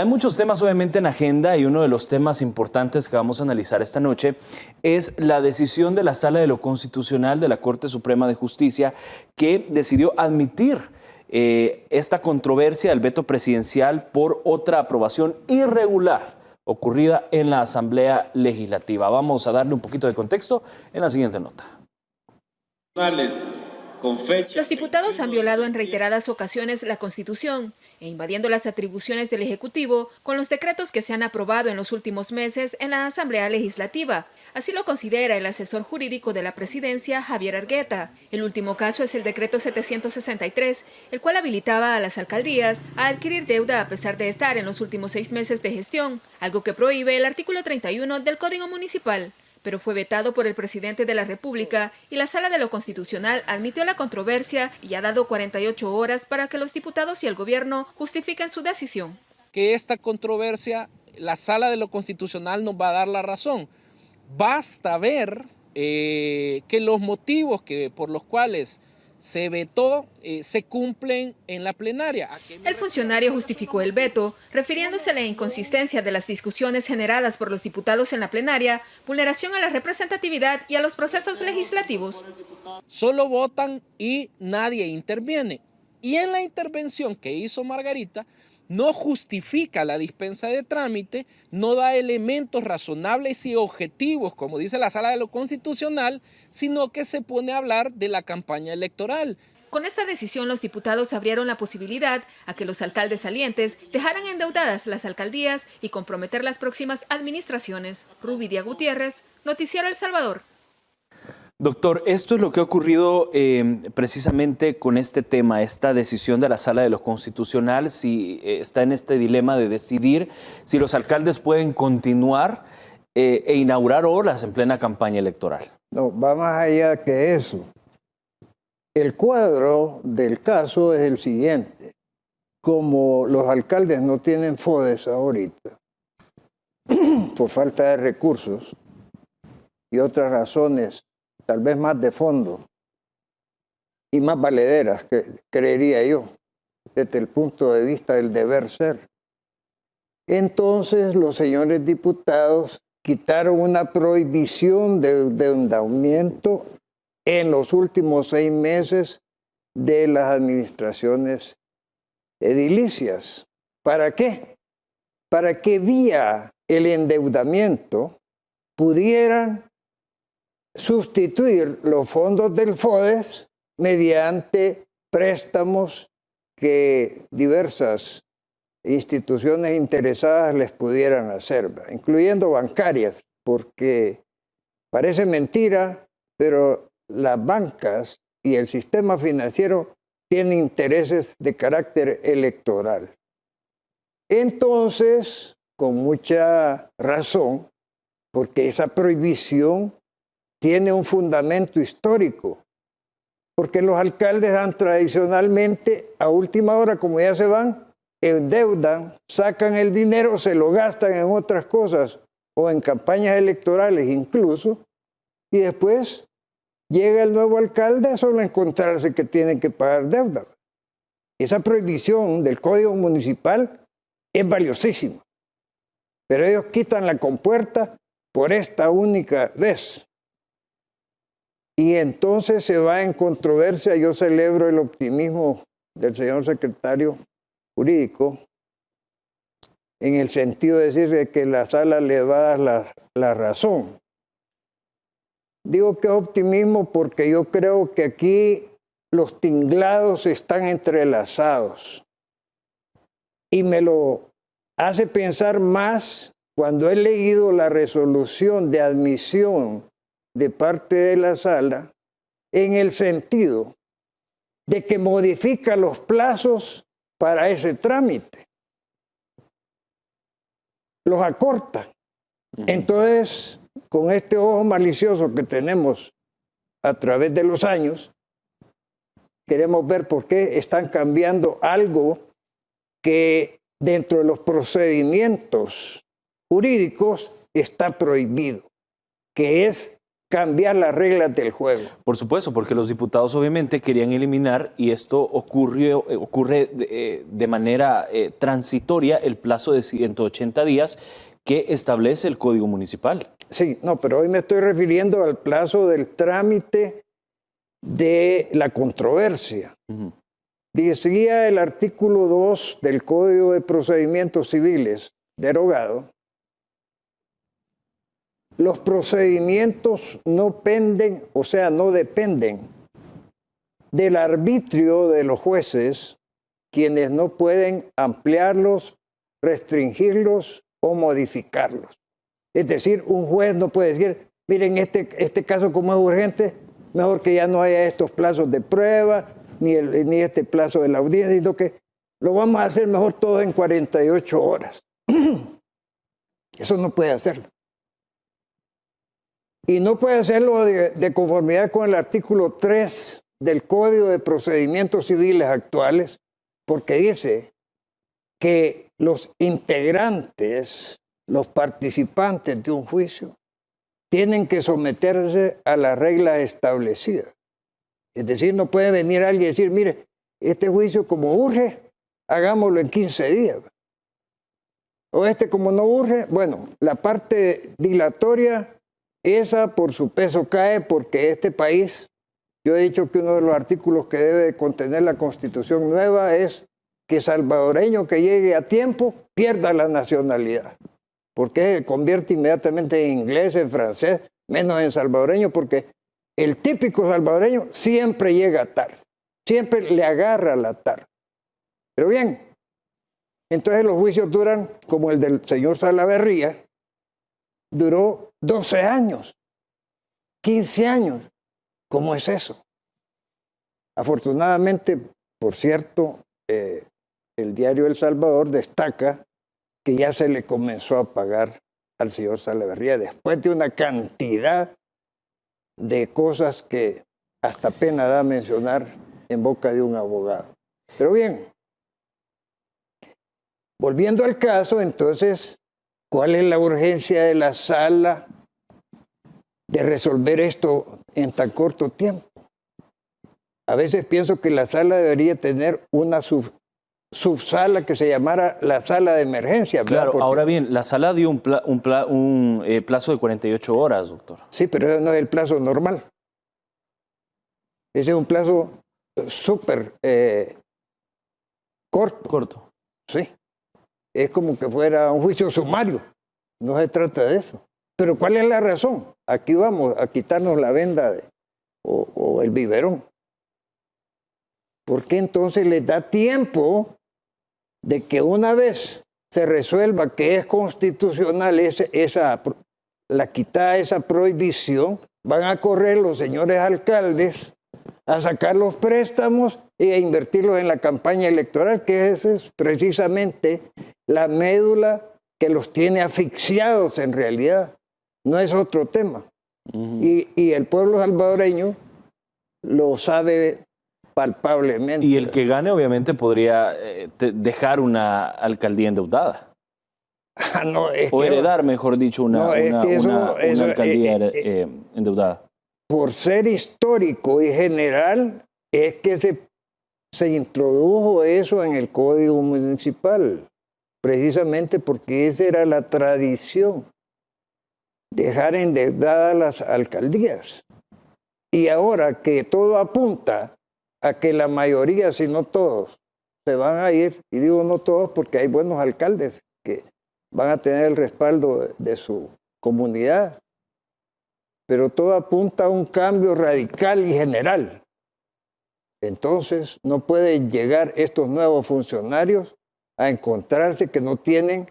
Hay muchos temas obviamente en agenda y uno de los temas importantes que vamos a analizar esta noche es la decisión de la Sala de lo Constitucional de la Corte Suprema de Justicia que decidió admitir esta controversia del veto presidencial por otra aprobación irregular ocurrida en la Asamblea Legislativa. Vamos a darle un poquito de contexto en la siguiente nota. Los diputados han violado en reiteradas ocasiones la Constitución e invadiendo las atribuciones del Ejecutivo con los decretos que se han aprobado en los últimos meses en la Asamblea Legislativa. Así lo considera el asesor jurídico de la Presidencia, Javier Argueta. El último caso es el decreto 763, el cual habilitaba a las alcaldías a adquirir deuda a pesar de estar en los últimos 6 meses de gestión, algo que prohíbe el artículo 31 del Código Municipal. Pero fue vetado por el presidente de la República y la Sala de lo Constitucional admitió la controversia y ha dado 48 horas para que los diputados y el gobierno justifiquen su decisión. Que esta controversia, la Sala de lo Constitucional nos va a dar la razón. Basta ver que los motivos por los cuales se vetó se cumplen en la plenaria. El funcionario justificó el veto, refiriéndose a la inconsistencia de las discusiones generadas por los diputados en la plenaria, vulneración a la representatividad y a los procesos legislativos. Solo votan y nadie interviene. Y en la intervención que hizo Margarita, no justifica la dispensa de trámite, no da elementos razonables y objetivos, como dice la Sala de lo Constitucional, sino que se pone a hablar de la campaña electoral. Con esta decisión, los diputados abrieron la posibilidad a que los alcaldes salientes dejaran endeudadas las alcaldías y comprometer las próximas administraciones. Rubidia Gutiérrez, Noticiero El Salvador. Doctor, esto es lo que ha ocurrido precisamente con este tema, esta decisión de la Sala de lo Constitucional, si está en este dilema de decidir si los alcaldes pueden continuar e inaugurar obras en plena campaña electoral. No, va más allá que eso. El cuadro del caso es el siguiente. Como los alcaldes no tienen FODES ahorita, por falta de recursos y otras razones, tal vez más de fondo y más valederas, que creería yo, desde el punto de vista del deber ser. Entonces los señores diputados quitaron una prohibición de endeudamiento en los últimos 6 meses de las administraciones edilicias. ¿Para qué? Para que vía el endeudamiento pudieran sustituir los fondos del FODES mediante préstamos que diversas instituciones interesadas les pudieran hacer, incluyendo bancarias, porque parece mentira, pero las bancas y el sistema financiero tienen intereses de carácter electoral. Entonces, con mucha razón, porque esa prohibición tiene un fundamento histórico, porque los alcaldes han tradicionalmente, a última hora, como ya se van, endeudan, sacan el dinero, se lo gastan en otras cosas o en campañas electorales incluso, y después llega el nuevo alcalde solo a encontrarse que tienen que pagar deuda. Esa prohibición del Código Municipal es valiosísima, pero ellos quitan la compuerta por esta única vez. Y entonces se va en controversia. Yo celebro el optimismo del señor secretario jurídico en el sentido de decir que la sala le va a dar la razón. Digo que es optimismo porque yo creo que aquí los tinglados están entrelazados. Y me lo hace pensar más cuando he leído la resolución de admisión de parte de la sala, en el sentido de que modifica los plazos para ese trámite. Los acorta. Entonces, con este ojo malicioso que tenemos a través de los años, queremos ver por qué están cambiando algo que dentro de los procedimientos jurídicos está prohibido, que es cambiar las reglas del juego. Por supuesto, porque los diputados obviamente querían eliminar, y esto ocurre de manera transitoria, el plazo de 180 días que establece el Código Municipal. Sí, no, pero hoy me estoy refiriendo al plazo del trámite de la controversia. Decía el artículo 2 del Código de Procedimientos Civiles, derogado: los procedimientos no penden, o sea, no dependen del arbitrio de los jueces, quienes no pueden ampliarlos, restringirlos o modificarlos. Es decir, un juez no puede decir, miren, este caso como es urgente, mejor que ya no haya estos plazos de prueba, ni este plazo de la audiencia, sino que lo vamos a hacer mejor todo en 48 horas. Eso no puede hacerlo. Y no puede hacerlo de conformidad con el artículo 3 del Código de Procedimientos Civiles actuales, porque dice que los integrantes, los participantes de un juicio, tienen que someterse a las reglas establecidas. Es decir, no puede venir alguien y decir, mire, este juicio como urge, hagámoslo en 15 días. O como no urge, bueno, la parte dilatoria, esa por su peso cae, porque este país, yo he dicho que uno de los artículos que debe contener la Constitución nueva es que salvadoreño que llegue a tiempo pierda la nacionalidad, porque se convierte inmediatamente en inglés, en francés, menos en salvadoreño, porque el típico salvadoreño siempre llega tarde, siempre le agarra la tarde. Pero bien, entonces los juicios duran, como el del señor Salaverría, duró 12 años, 15 años. ¿Cómo es eso? Afortunadamente, por cierto, el diario El Salvador destaca que ya se le comenzó a pagar al señor Salaverría después de una cantidad de cosas que hasta pena da mencionar en boca de un abogado. Pero bien, volviendo al caso, entonces, ¿cuál es la urgencia de la sala de resolver esto en tan corto tiempo? A veces pienso que la sala debería tener una subsala que se llamara la sala de emergencia. Claro, porque, ahora bien, la sala dio un plazo de 48 horas, doctor. Sí, pero ese no es el plazo normal. Ese es un plazo súper corto. Sí. Es como que fuera un juicio sumario. No se trata de eso. Pero ¿cuál es la razón? Aquí vamos a quitarnos la venda o el biberón. ¿Por qué entonces les da tiempo de que una vez se resuelva que es constitucional la quitada de esa prohibición, van a correr los señores alcaldes a sacar los préstamos y a invertirlos en la campaña electoral, que esa es precisamente la médula que los tiene asfixiados en realidad? No es otro tema. Y el pueblo salvadoreño lo sabe palpablemente. Y el que gane obviamente podría dejar una alcaldía endeudada. No, o heredar, mejor dicho, una alcaldía endeudada. Por ser histórico y general, es que se introdujo eso en el Código Municipal, precisamente porque esa era la tradición, dejar endeudadas las alcaldías. Y ahora que todo apunta a que la mayoría, si no todos, se van a ir, y digo no todos porque hay buenos alcaldes que van a tener el respaldo de su comunidad, pero todo apunta a un cambio radical y general. Entonces no pueden llegar estos nuevos funcionarios a encontrarse que no tienen,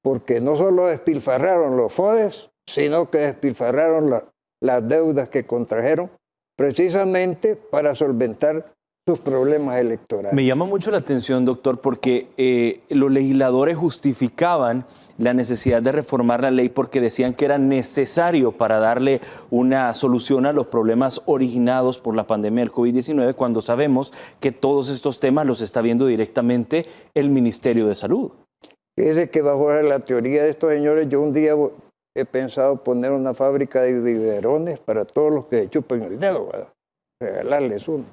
porque no solo despilfarraron los FODES, sino que despilfarraron las deudas que contrajeron precisamente para solventar sus problemas electorales. Me llama mucho la atención, doctor, porque los legisladores justificaban la necesidad de reformar la ley porque decían que era necesario para darle una solución a los problemas originados por la pandemia del COVID-19, cuando sabemos que todos estos temas los está viendo directamente el Ministerio de Salud. Fíjese que bajo la teoría de estos señores, yo un día he pensado poner una fábrica de biberones para todos los que chupen el dedo, ¿verdad? Regalarles uno.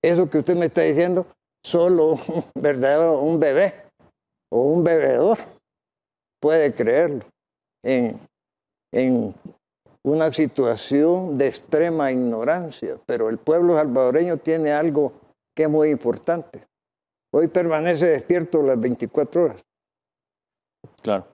Eso que usted me está diciendo, solo un bebé o un bebedor puede creerlo en una situación de extrema ignorancia, pero el pueblo salvadoreño tiene algo que es muy importante. Hoy permanece despierto las 24 horas. Claro.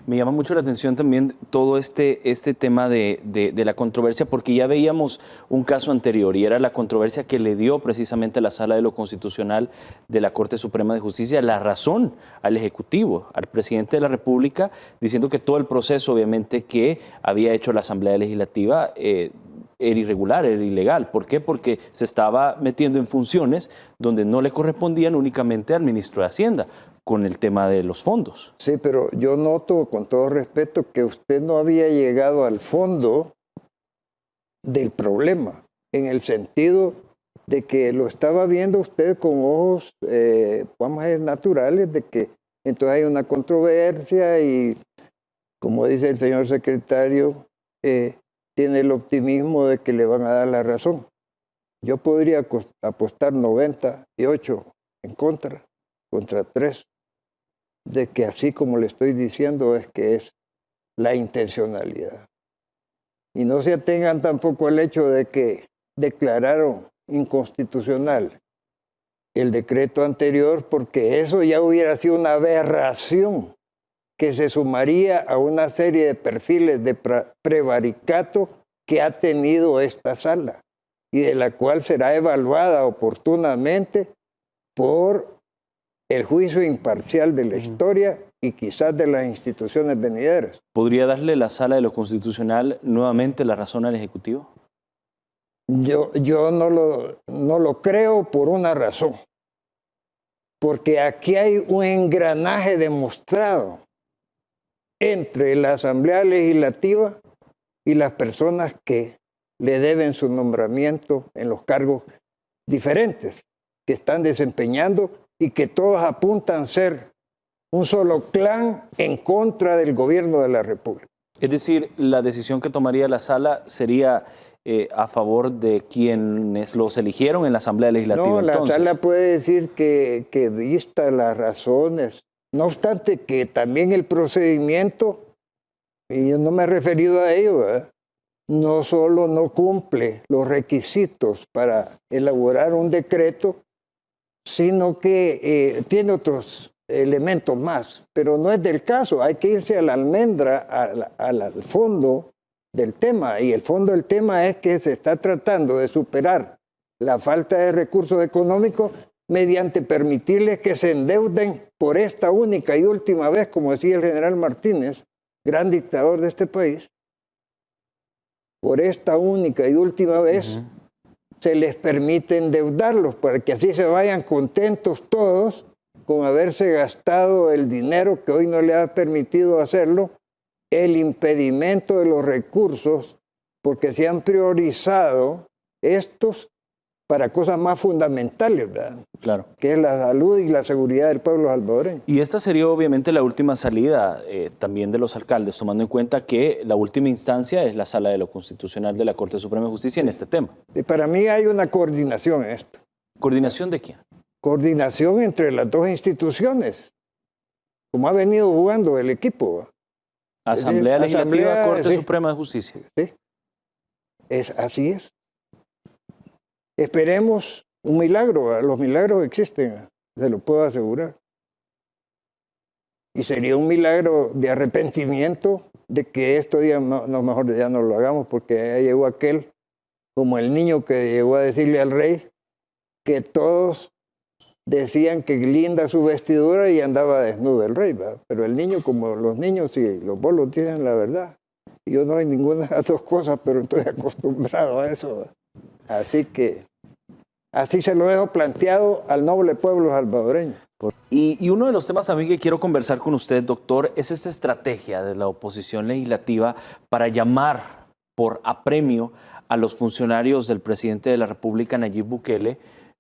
Me llama mucho la atención también todo este tema de la controversia, porque ya veíamos un caso anterior y era la controversia que le dio precisamente la Sala de lo Constitucional de la Corte Suprema de Justicia la razón al Ejecutivo, al presidente de la República, diciendo que todo el proceso, obviamente, que había hecho la Asamblea Legislativa era irregular, era ilegal. ¿Por qué? Porque se estaba metiendo en funciones donde no le correspondían únicamente al ministro de Hacienda, con el tema de los fondos. Sí, pero yo noto, con todo respeto, que usted no había llegado al fondo del problema, en el sentido de que lo estaba viendo usted con ojos, vamos a decir, naturales, de que entonces hay una controversia y, como dice el señor secretario, tiene el optimismo de que le van a dar la razón. Yo podría apostar 98 en contra 3, de que así como le estoy diciendo es que es la intencionalidad. Y no se atengan tampoco al hecho de que declararon inconstitucional el decreto anterior, porque eso ya hubiera sido una aberración que se sumaría a una serie de perfiles de prevaricato que ha tenido esta sala y de la cual será evaluada oportunamente por el juicio imparcial de la historia y quizás de las instituciones venideras. ¿Podría darle la Sala de lo Constitucional nuevamente la razón al Ejecutivo? Yo no lo creo por una razón. Porque aquí hay un engranaje demostrado entre la Asamblea Legislativa y las personas que le deben su nombramiento en los cargos diferentes que están desempeñando y que todos apuntan a ser un solo clan en contra del gobierno de la República. Es decir, la decisión que tomaría la Sala sería a favor de quienes los eligieron en la Asamblea Legislativa. No, entonces. La Sala puede decir que vista las razones, no obstante que también el procedimiento, y yo no me he referido a ello, ¿verdad?, no solo no cumple los requisitos para elaborar un decreto, sino que tiene otros elementos más, pero no es del caso. Hay que irse a la almendra, al fondo del tema, y el fondo del tema es que se está tratando de superar la falta de recursos económicos mediante permitirles que se endeuden por esta única y última vez, como decía el general Martínez, gran dictador de este país. Por esta única y última vez se les permite endeudarlos para que así se vayan contentos todos con haberse gastado el dinero que hoy no le ha permitido hacerlo, el impedimento de los recursos, porque se han priorizado estos para cosas más fundamentales, ¿verdad? Claro. Que es la salud y la seguridad del pueblo salvadoreño. Y esta sería obviamente la última salida también de los alcaldes, tomando en cuenta que la última instancia es la Sala de lo Constitucional de la Corte Suprema de Justicia en este tema. Y para mí hay una coordinación en esto. ¿Coordinación de quién? Coordinación entre las dos instituciones, como ha venido jugando el equipo. Asamblea Legislativa, Corte sí. Suprema de Justicia. Sí, así es. Esperemos un milagro. Los milagros existen, se lo puedo asegurar. Y sería un milagro de arrepentimiento de que esto día no, mejor ya no lo hagamos, porque ya llegó aquel, como el niño que llegó a decirle al rey que todos decían que linda su vestidura y andaba desnudo el rey, ¿verdad? Pero el niño, como los niños y los bolos tienen la verdad. Yo no hay ninguna de las dos cosas, pero estoy acostumbrado a eso, ¿verdad? Así que así se lo dejo planteado al noble pueblo salvadoreño. Y uno de los temas también que quiero conversar con usted, doctor, es esta estrategia de la oposición legislativa para llamar por apremio a los funcionarios del presidente de la República, Nayib Bukele,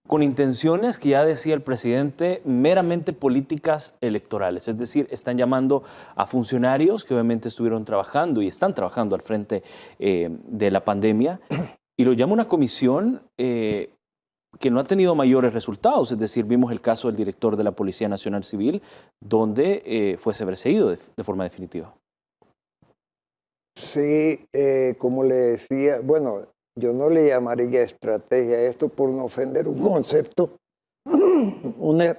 con intenciones que ya decía el presidente, meramente políticas electorales. Es decir, están llamando a funcionarios que obviamente estuvieron trabajando y están trabajando al frente de la pandemia, y lo llama una comisión que no ha tenido mayores resultados. Es decir, vimos el caso del director de la Policía Nacional Civil, donde fue sobreseído de forma definitiva. Sí, como le decía, bueno, yo no le llamaría estrategia a esto por no ofender un concepto. Una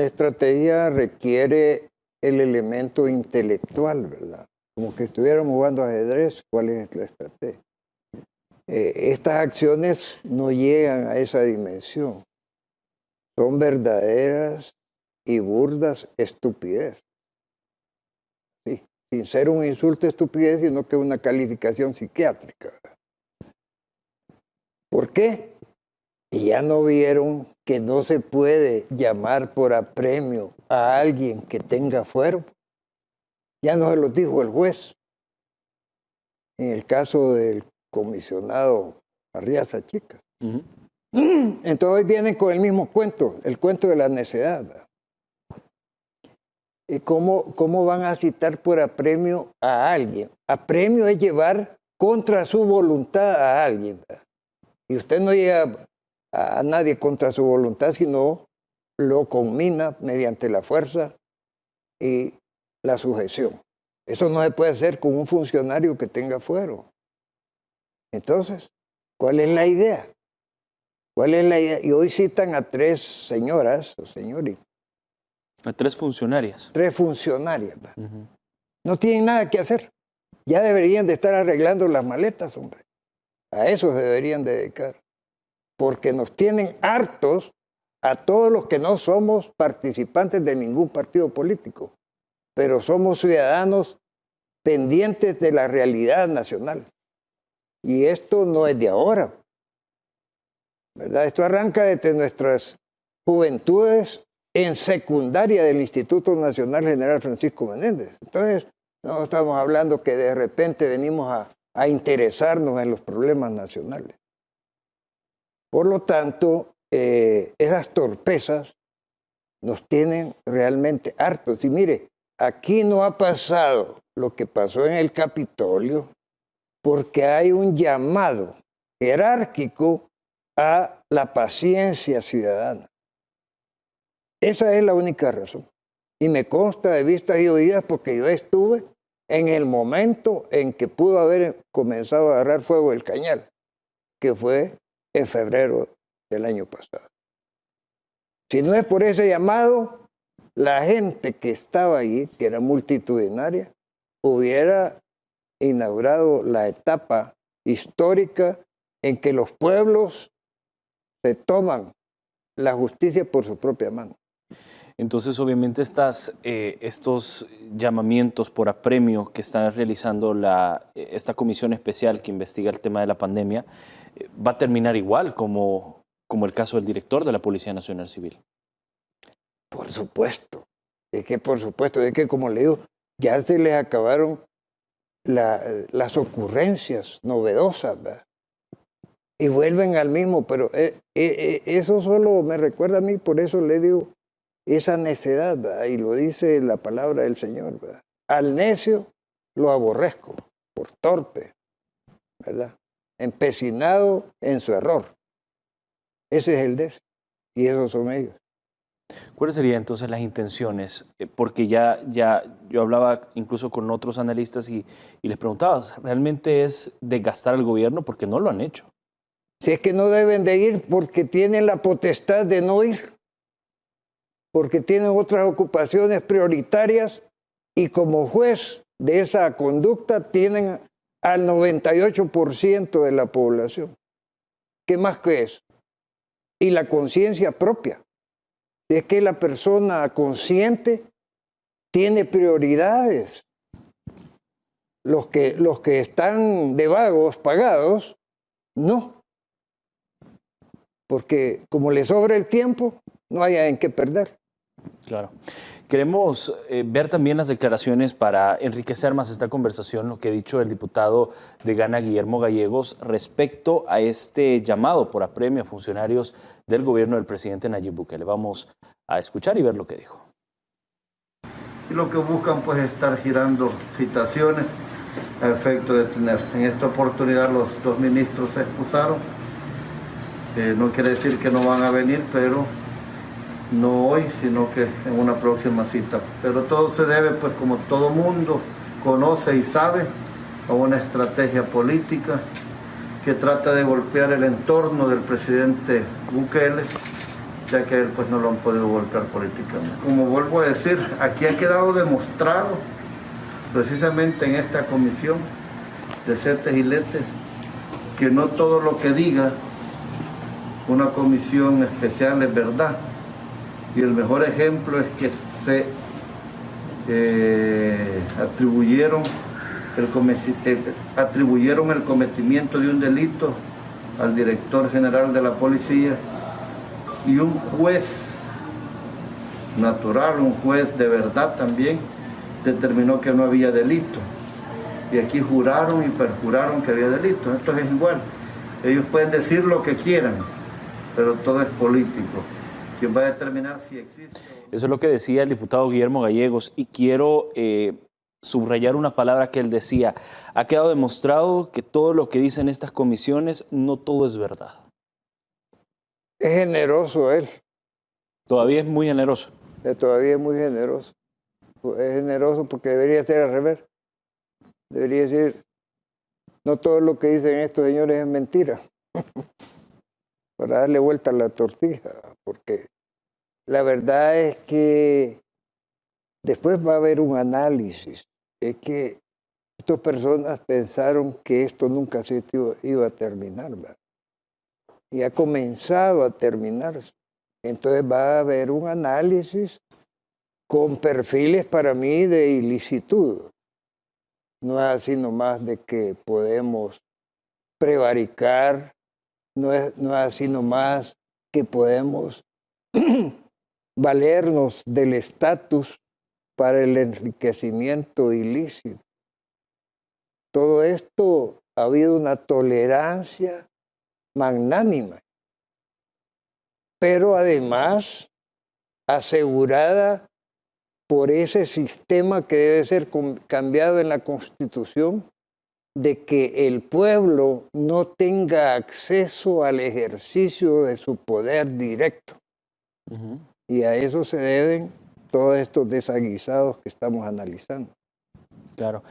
estrategia requiere el elemento intelectual, ¿verdad? Como que estuviéramos jugando ajedrez, ¿cuál es la estrategia? Estas acciones no llegan a esa dimensión. Son verdaderas y burdas estupidez. Sí, sin ser un insulto estupidez, sino que una calificación psiquiátrica. ¿Por qué? Y ya no vieron que no se puede llamar por apremio a alguien que tenga fuero. Ya no se lo dijo el juez. En el caso del comisionado Arriaza Chicas. Entonces hoy vienen con el mismo cuento, el cuento de la necedad. ¿Y cómo van a citar por apremio a alguien? Apremio es llevar contra su voluntad a alguien, ¿verdad? Y usted no lleva a nadie contra su voluntad, sino lo conmina mediante la fuerza y la sujeción. Eso no se puede hacer con un funcionario que tenga fuero. Entonces, ¿cuál es la idea? ¿Cuál es la idea? Y hoy citan a 3 señoras o señoritas. A 3 funcionarias. 3 funcionarias. No tienen nada que hacer. Ya deberían de estar arreglando las maletas, hombre. A eso se deberían dedicar. Porque nos tienen hartos a todos los que no somos participantes de ningún partido político, pero somos ciudadanos pendientes de la realidad nacional. Y esto no es de ahora, ¿verdad? Esto arranca desde nuestras juventudes en secundaria del Instituto Nacional General Francisco Menéndez. Entonces, no estamos hablando que de repente venimos a interesarnos en los problemas nacionales. Por lo tanto, esas torpezas nos tienen realmente hartos. Y mire, aquí no ha pasado lo que pasó en el Capitolio, porque hay un llamado jerárquico a la paciencia ciudadana. Esa es la única razón. Y me consta de vistas y oídas porque yo estuve en el momento en que pudo haber comenzado a agarrar fuego el cañal, que fue en febrero del año pasado. Si no es por ese llamado, la gente que estaba allí, que era multitudinaria, hubiera inaugurado la etapa histórica en que los pueblos se toman la justicia por su propia mano. Entonces, obviamente, estos llamamientos por apremio que está realizando esta comisión especial que investiga el tema de la pandemia, va a terminar igual como el caso del director de la Policía Nacional Civil. Por supuesto. Es que como le digo, ya se les acabaron las ocurrencias novedosas, ¿verdad? Y vuelven al mismo, pero eso solo me recuerda a mí, por eso le digo, esa necedad, ¿verdad? Y lo dice la palabra del Señor, ¿verdad? Al necio lo aborrezco, por torpe, ¿verdad? Empecinado en su error. Ese es el necio, y esos son ellos. ¿Cuáles serían entonces las intenciones? Porque ya yo hablaba incluso con otros analistas y les preguntaba, ¿realmente es desgastar al gobierno? Porque no lo han hecho. Si es que no deben de ir porque tienen la potestad de no ir, porque tienen otras ocupaciones prioritarias y como juez de esa conducta tienen al 98% de la población. ¿Qué más que eso? Y la conciencia propia. Es que la persona consciente tiene prioridades. Los que están de vagos, pagados, no. Porque como les sobra el tiempo, no hay en qué perder. Claro. Queremos ver también las declaraciones para enriquecer más esta conversación, lo que ha dicho el diputado de Gana, Guillermo Gallegos, respecto a este llamado por apremio a funcionarios del gobierno del presidente Nayib Bukele. Vamos a escuchar y ver lo que dijo. Y lo que buscan pues es estar girando citaciones a efecto de tener. En esta oportunidad los dos ministros se excusaron. No quiere decir que no van a venir, pero no hoy, sino que en una próxima cita. Pero todo se debe, pues como todo mundo conoce y sabe, a una estrategia política que trata de golpear el entorno del presidente Bukele, ya que él pues no lo han podido golpear políticamente. Como vuelvo a decir, aquí ha quedado demostrado, precisamente en esta comisión de CETES y LETES, que no todo lo que diga una comisión especial es verdad. Y el mejor ejemplo es que se atribuyeron el cometimiento de un delito al director general de la policía, y un juez natural, un juez de verdad también, determinó que no había delito. Y aquí juraron y perjuraron que había delito. Esto es igual. Ellos pueden decir lo que quieran, pero todo es político. ¿Quién va a determinar si existe? Eso es lo que decía el diputado Guillermo Gallegos, y quiero subrayar una palabra que él decía. Ha quedado demostrado que todo lo que dicen estas comisiones, no todo es verdad. Es generoso él. Todavía es muy generoso. Todavía es muy generoso. Es generoso porque debería ser al revés. Debería decir, no todo lo que dicen estos señores es mentira. Para darle vuelta a la tortilla. Porque la verdad es que después va a haber un análisis. Es que estas personas pensaron que esto nunca se iba a terminar, ¿verdad? Y ha comenzado a terminarse. Entonces va a haber un análisis con perfiles para mí de ilicitud. No es así nomás de que podemos prevaricar, no es así nomás que podemos valernos del estatus para el enriquecimiento ilícito. Todo esto ha habido una tolerancia magnánima, pero además asegurada por ese sistema que debe ser cambiado en la Constitución, de que el pueblo no tenga acceso al ejercicio de su poder directo. Y a eso se deben todos estos desaguisados que estamos analizando. Claro.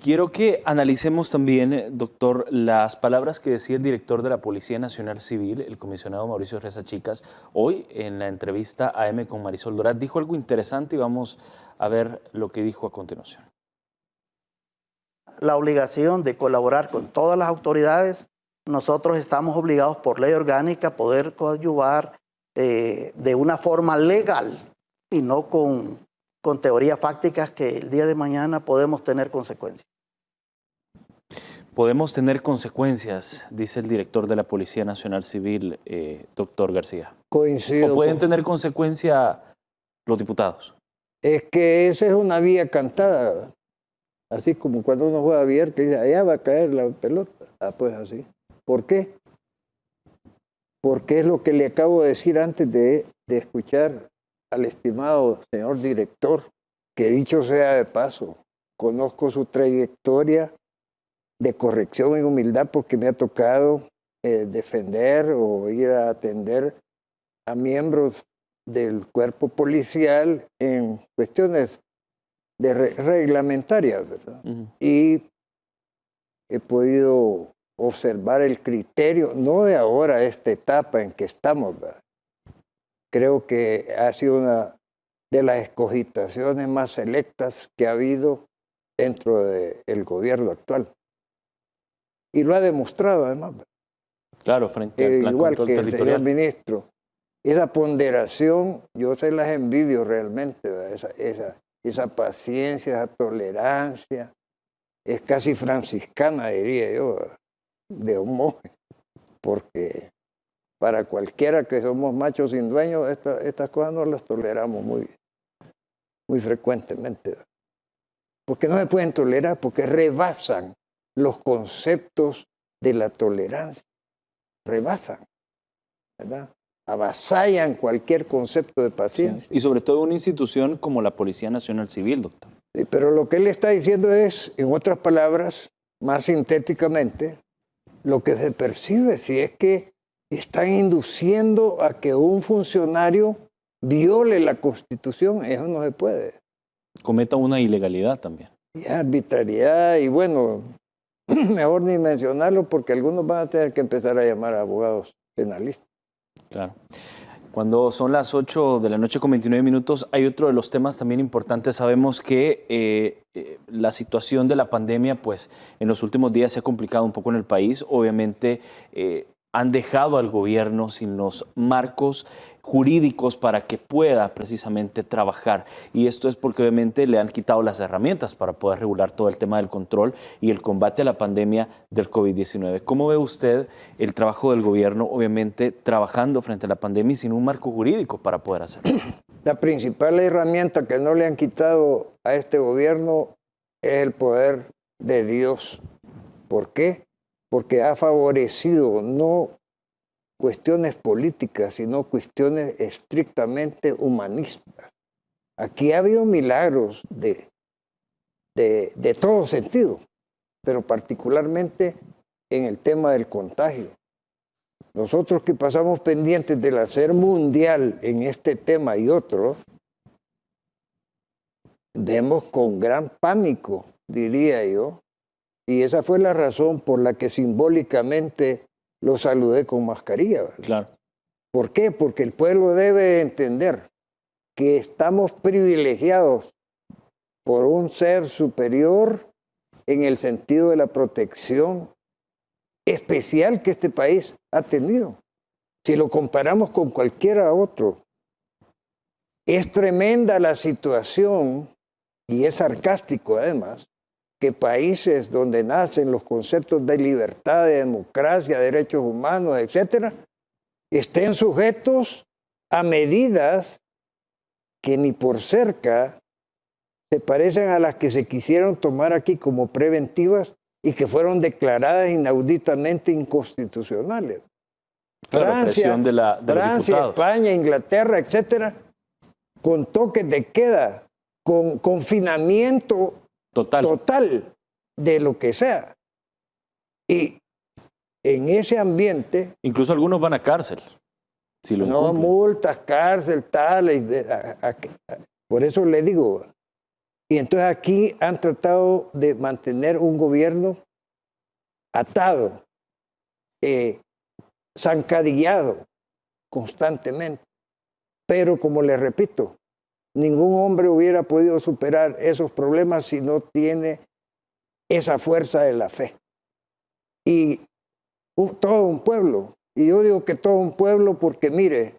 Quiero que analicemos también, doctor, las palabras que decía el director de la Policía Nacional Civil, el comisionado Mauricio Reza Chicas, hoy en la entrevista AM con Marisol Dorat. Dijo algo interesante y vamos a ver lo que dijo a continuación. La obligación de colaborar con todas las autoridades. Nosotros estamos obligados por ley orgánica a poder coadyuvar de una forma legal y no con teorías fácticas que el día de mañana podemos tener consecuencias. Podemos tener consecuencias, dice el director de la Policía Nacional Civil, doctor García. Coincido. ¿O pueden tener consecuencia los diputados? Es que esa es una vía cantada. Así como cuando uno juega billar, que dice, allá va a caer la pelota. Ah, pues así. ¿Por qué? Porque es lo que le acabo de decir antes de escuchar al estimado señor director, que dicho sea de paso, conozco su trayectoria de corrección y humildad porque me ha tocado defender o ir a atender a miembros del cuerpo policial en cuestiones de reglamentarias, ¿verdad? Y he podido observar el criterio, no de ahora, esta etapa en que estamos, ¿verdad? Creo que ha sido una de las escogitaciones más selectas que ha habido dentro del gobierno actual. Y lo ha demostrado además. Claro, frente al plan igual control que territorial. el señor ministro. Esa ponderación, yo se las envidio realmente, esa paciencia, esa tolerancia, es casi franciscana, diría yo, de un monje, porque para cualquiera que somos machos sin dueño, estas cosas no las toleramos muy bien. muy frecuentemente. Porque no se pueden tolerar, porque rebasan los conceptos de la tolerancia. Rebasan, ¿verdad? Avasallan cualquier concepto de paciencia. Sí. Y sobre todo una institución como la Policía Nacional Civil, doctor. Sí, pero lo que él está diciendo es, en otras palabras, más sintéticamente, lo que se percibe, si es que están induciendo a que un funcionario viole la Constitución, eso no se puede. Cometa una ilegalidad también. Y arbitrariedad, y bueno, mejor ni mencionarlo porque algunos van a tener que empezar a llamar a abogados penalistas. Claro. Cuando son las 8 de la noche con 29 minutos, hay otro de los temas también importantes. Sabemos que la situación de la pandemia, pues en los últimos días se ha complicado un poco en el país. Obviamente han dejado al gobierno sin los marcos jurídicos para que pueda precisamente trabajar. Y esto es porque obviamente le han quitado las herramientas para poder regular todo el tema del control y el combate a la pandemia del COVID-19. ¿Cómo ve usted el trabajo del gobierno, obviamente trabajando frente a la pandemia y sin un marco jurídico para poder hacerlo? La principal herramienta que no le han quitado a este gobierno es el poder de Dios. ¿Por qué? Porque ha favorecido no cuestiones políticas, sino cuestiones estrictamente humanistas. Aquí ha habido milagros de todo sentido, pero particularmente en el tema del contagio. Nosotros que pasamos pendientes del hacer mundial en este tema y otros, vemos con gran pánico, diría yo, y esa fue la razón por la que simbólicamente lo saludé con mascarilla, ¿verdad? Claro. ¿Por qué? Porque el pueblo debe entender que estamos privilegiados por un ser superior en el sentido de la protección especial que este país ha tenido. Si lo comparamos con cualquiera otro, es tremenda la situación y es sarcástico además que países donde nacen los conceptos de libertad, de democracia, derechos humanos, etcétera, estén sujetos a medidas que ni por cerca se parecen a las que se quisieron tomar aquí como preventivas y que fueron declaradas inauditamente inconstitucionales. Claro, presión de los diputados. España, Inglaterra, etcétera, con toques de queda, con confinamiento total de lo que sea. Y en ese ambiente... Incluso algunos van a cárcel. Si lo no, incumplen. multas, cárcel, tal. Por eso le digo. Y entonces aquí han tratado de mantener un gobierno atado, zancadillado constantemente. Pero como les repito, ningún hombre hubiera podido superar esos problemas si no tiene esa fuerza de la fe. Y todo un pueblo, y yo digo que todo un pueblo porque mire,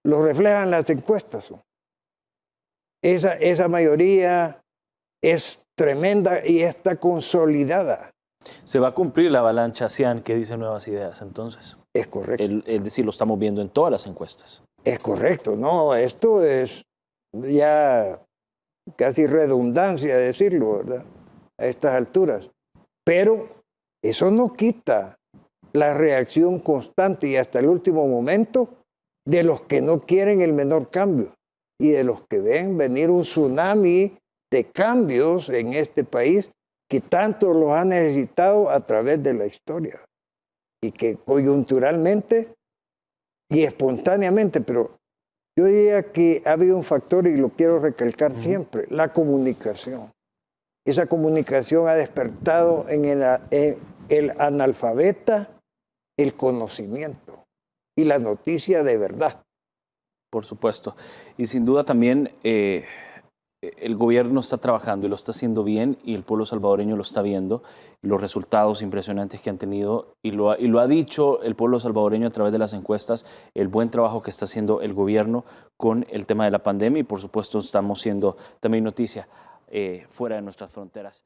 lo reflejan las encuestas. Esa mayoría es tremenda y está consolidada. Se va a cumplir la avalancha Cian que dice Nuevas Ideas, entonces. Es correcto. Es decir, lo estamos viendo en todas las encuestas. Es correcto, no, esto es ya casi redundancia decirlo, ¿verdad? A estas alturas. Pero eso no quita la reacción constante y hasta el último momento de los que no quieren el menor cambio y de los que ven venir un tsunami de cambios en este país que tanto los ha necesitado a través de la historia y que coyunturalmente y espontáneamente, pero yo diría que ha habido un factor, y lo quiero recalcar siempre, la comunicación. Esa comunicación ha despertado en el analfabeta el conocimiento y la noticia de verdad. Por supuesto. Y sin duda también el gobierno está trabajando y lo está haciendo bien y el pueblo salvadoreño lo está viendo, los resultados impresionantes que han tenido y lo ha dicho el pueblo salvadoreño a través de las encuestas, el buen trabajo que está haciendo el gobierno con el tema de la pandemia y por supuesto estamos siendo también noticia fuera de nuestras fronteras.